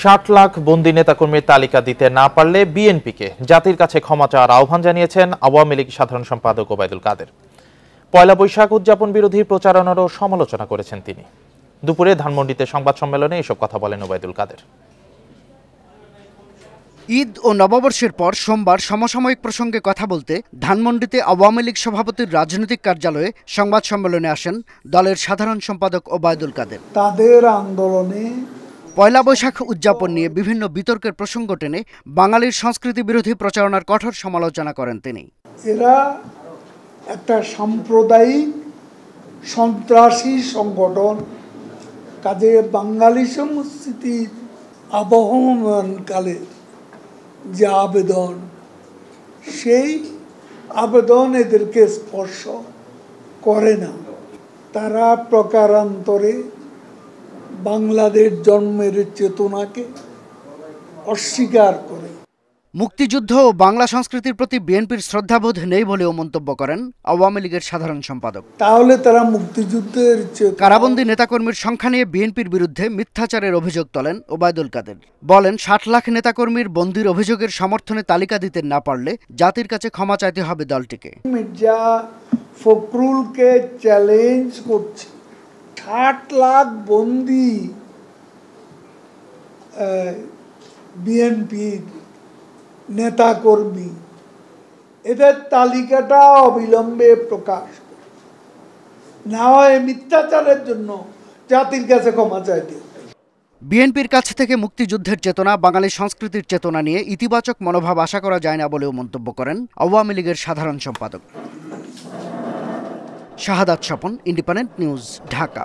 60 লাখ বন্দী নেতাকর্মীর তালিকা দিতে না পারলে বিএনপিকে জাতির কাছে ক্ষমা চাওয়ার আহ্বান জানিয়েছেন আওয়ামী লীগ সাধারণ সম্পাদক ওবায়দুল কাদের। পয়লা বৈশাখ উদযাপন বিরোধী প্রচারণারও সমালোচনা করেছেন তিনি। দুপুরে ধানমন্ডিতে সংবাদ সম্মেলনে এসব কথা বলেন ওবায়দুল কাদের। ঈদ ও নববর্ষের পর সোমবার সমসাময়িক প্রসঙ্গে কথা বলতে ধানমন্ডিতে আওয়ামী লীগ সভাপতির রাজনৈতিক কার্যালয়ে সংবাদ সম্মেলনে আসেন দলের সাধারণ সম্পাদক ওবায়দুল কাদের। তাদের আন্দোলনে পয়লা বৈশাখ উদযাপন নিয়ে বিভিন্ন বিতর্কের প্রসঙ্গ টেনে বাঙালির সংস্কৃতি বিরোধী প্রচারণার কঠোর সমালোচনা করেন তিনি। এরা একটা সাম্প্রদায়িক সন্ত্রাসী সংগঠন, কাজে বাঙালি সংস্কৃতির আবহমানকালে যে আবেদন, সেই আবেদন এদেরকে স্পর্শ করে না। তারা প্রকারান্তরে বাংলাদেশ জন্মের চেতনাকে অস্বীকার করে। মুক্তিযুদ্ধ ও বাংলা সংস্কৃতির প্রতি বিএনপির শ্রদ্ধাবোধ নেই বলেও মন্তব্য করেন আওয়ামী লীগের সাধারণ সম্পাদক। তাহলে তারা মুক্তিযুদ্ধের কারাবন্দী নেতাকর্মীর সংখ্যা নিয়ে বিএনপির বিরুদ্ধে মিথ্যাচারের অভিযোগ তোলেন ওবায়দুল কাদের। বলেন 60 লাখ নেতাকর্মীর বন্দির অভিযোগের সমর্থনে তালিকা দিতে না পারলে জাতির কাছে ক্ষমা চাইতে হবে দলটিকে। মির্জা ফখরুলকে চ্যালেঞ্জ করছে, 60 লাখ বন্দী বিএনপির নেতাকর্মী, এদের তালিকাটা অবিলম্বে প্রকাশ না হয় মিথ্যাচারের জন্য জাতির কাছে ক্ষমা চাইতে। বিএনপির কাছ থেকে মুক্তিযুদ্ধের চেতনা, বাঙালি সংস্কৃতির চেতনা নিয়ে ইতিবাচক মনোভাব আশা করা যায় না বলেও মন্তব্য করেন আওয়ামী লীগের সাধারণ সম্পাদক। শাহাদাত স্বপন, ইন্ডিপেন্ডেন্ট নিউজ, ঢাকা।